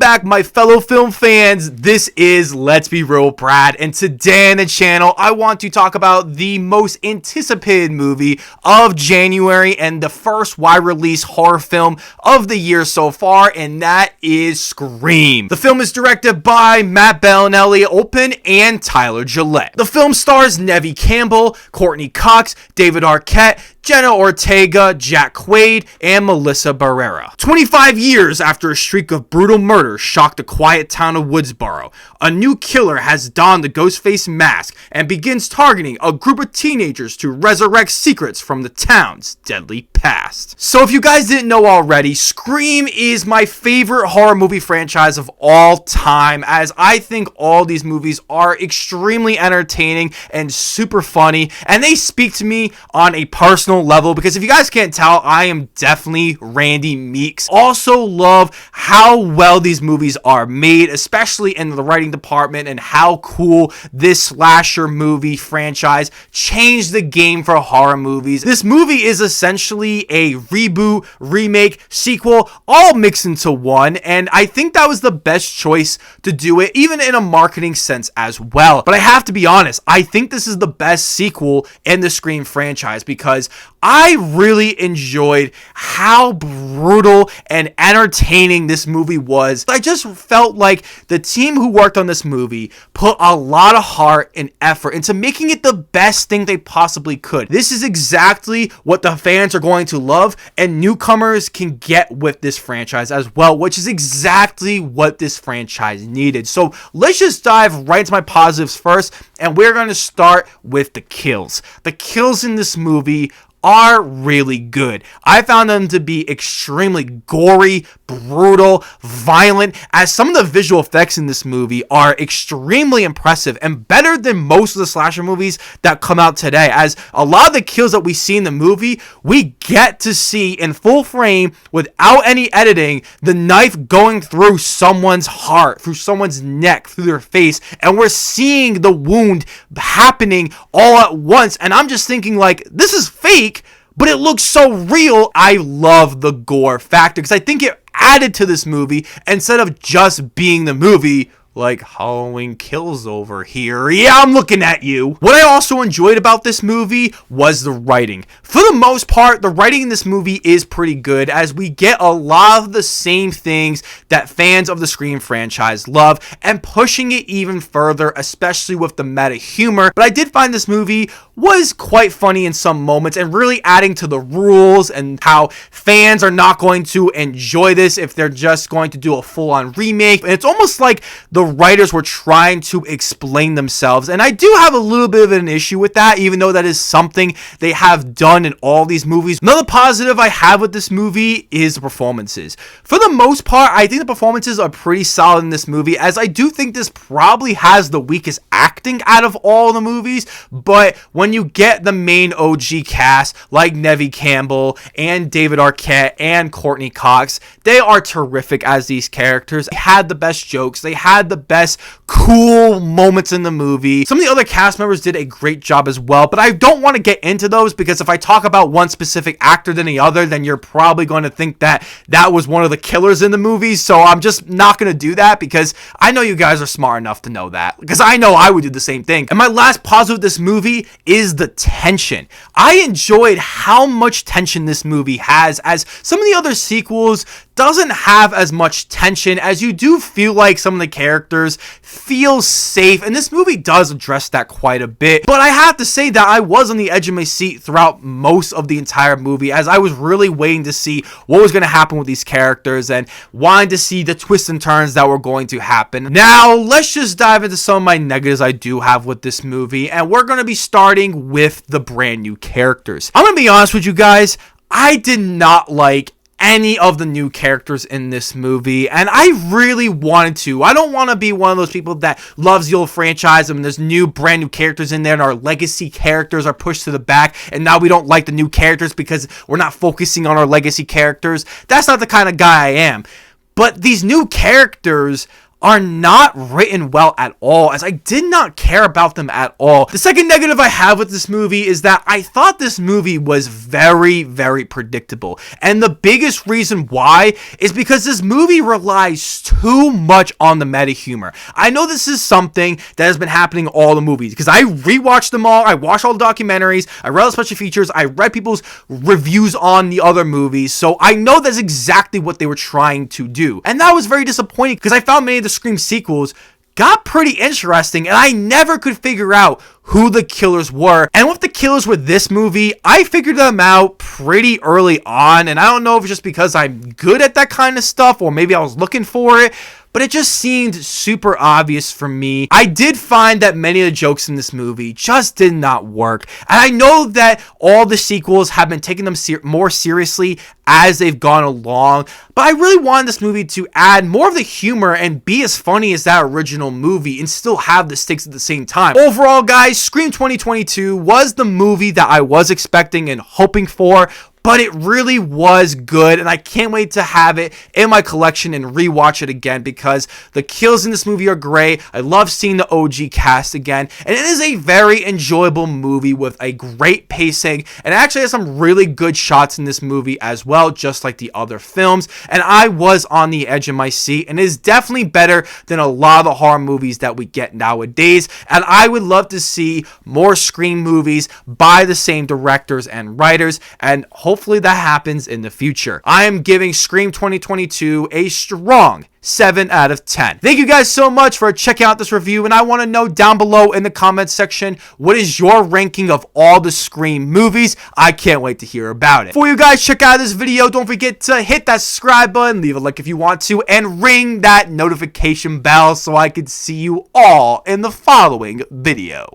back, my fellow film fans. This is Let's Be Real Brad, and today on the channel, I want to talk about the most anticipated movie of January and the first wide-release horror film of the year so far, and that is Scream. The film is directed by Matt Bellinelli, Open, and Tyler Gillette. The film stars Neve Campbell, Courtney Cox, David Arquette, Jenna Ortega, Jack Quaid, and Melissa Barrera. 25 years after a streak of brutal murders shocked the quiet town of Woodsboro, a new killer has donned the Ghostface mask and begins targeting a group of teenagers to resurrect secrets from the town's deadly past. So if you guys didn't know already, Scream is my favorite horror movie franchise of all time, as I think all these movies are extremely entertaining and super funny, and they speak to me on a personal level, because if you guys can't tell, I am definitely Randy Meeks. Also love how well these movies are made, especially in the writing department, and how cool this slasher movie franchise changed the game for horror movies. This movie is essentially a reboot, remake, sequel, all mixed into one, and I think that was the best choice to do it, even in a marketing sense as well. But I have to be honest, I think this is the best sequel in the Scream franchise, because I really enjoyed how brutal and entertaining this movie was. I just felt like the team who worked on this movie put a lot of heart and effort into making it the best thing they possibly could. This is exactly what the fans are going to love, and newcomers can get with this franchise as well, which is exactly what this franchise needed. So let's just dive right into my positives first, and we're going to start with the kills. The kills in this movie are really good. I found them to be extremely gory, brutal, violent, as some of the visual effects in this movie are extremely impressive and better than most of the slasher movies that come out today, as a lot of the kills that we see in the movie, we get to see in full frame without any editing, the knife going through someone's heart, through someone's neck, through their face, and we're seeing the wound happening all at once, and I'm just thinking, like, this is fake, but it looks so real. I love the gore factor, because I think it added to this movie instead of just being the movie. Like Halloween Kills over here. Yeah, I'm looking at you. What I also enjoyed about this movie was the writing. For the most part, the writing in this movie is pretty good, as we get a lot of the same things that fans of the Scream franchise love, and pushing it even further, especially with the meta humor. But I did find this movie was quite funny in some moments, and really adding to the rules and how fans are not going to enjoy this if they're just going to do a full-on remake. And it's almost like the writers were trying to explain themselves, and I do have a little bit of an issue with that, even though that is something they have done in all these movies. Another positive I have with this movie is the performances. For the most part, I think the performances are pretty solid in this movie, as I do think this probably has the weakest acting out of all the movies, but when you get the main OG cast like Neve Campbell and David Arquette and Courtney Cox, they are terrific as these characters. They had the best jokes, they had the best cool moments in the movie. Some of the other cast members did a great job as well, but I don't want to get into those, because if I talk about one specific actor than the other, then you're probably going to think that that was one of the killers in the movie. So I'm just not going to do that, because I know you guys are smart enough to know that, because I know I would do the same thing. And my last positive with this movie is the tension. I enjoyed how much tension this movie has, as some of the other sequels doesn't have as much tension, as you do feel like some of the characters feel safe, and this movie does address that quite a bit. But I have to say that I was on the edge of my seat throughout most of the entire movie, as I was really waiting to see what was going to happen with these characters and wanting to see the twists and turns that were going to happen. Now let's just dive into some of my negatives I do have with this movie, and we're going to be starting with the brand new characters. I'm going to be honest with you guys, I did not like any of the new characters in this movie, and I really wanted to. I don't want to be one of those people that loves the old franchise and there's brand new characters in there, and our legacy characters are pushed to the back, and now we don't like the new characters because we're not focusing on our legacy characters. That's not the kind of guy I am. But these new characters are not written well at all, as I did not care about them at all. The second negative I have with this movie is that I thought this movie was very, very predictable. And the biggest reason why is because this movie relies too much on the meta humor. I know this is something that has been happening in all the movies, because I rewatched them all, I watched all the documentaries, I read all the special features, I read people's reviews on the other movies, so I know that's exactly what they were trying to do. And that was very disappointing, because I found many of the Scream sequels got pretty interesting, and I never could figure out who the killers were. And with the killers with this movie, I figured them out pretty early on, and I don't know if it's just because I'm good at that kind of stuff, or maybe I was looking for it, but it just seemed super obvious for me. I did find that many of the jokes in this movie just did not work. And I know that all the sequels have been taking them more seriously as they've gone along, but I really wanted this movie to add more of the humor and be as funny as that original movie and still have the stakes at the same time. Overall, guys, Scream 2022 was the movie that I was expecting and hoping for, but it really was good, and I can't wait to have it in my collection and rewatch it again, because the kills in this movie are great. I love seeing the OG cast again, and it is a very enjoyable movie with a great pacing, and it actually has some really good shots in this movie as well, just like the other films, and I was on the edge of my seat, and it is definitely better than a lot of the horror movies that we get nowadays, and I would love to see more Scream movies by the same directors and writers, and hopefully that happens in the future. I am giving Scream 2022 a strong 7 out of 10. Thank you guys so much for checking out this review, and I want to know down below in the comments section, what is your ranking of all the Scream movies? I can't wait to hear about it. Before you guys check out this video, don't forget to hit that subscribe button, leave a like if you want to, and ring that notification bell so I can see you all in the following video.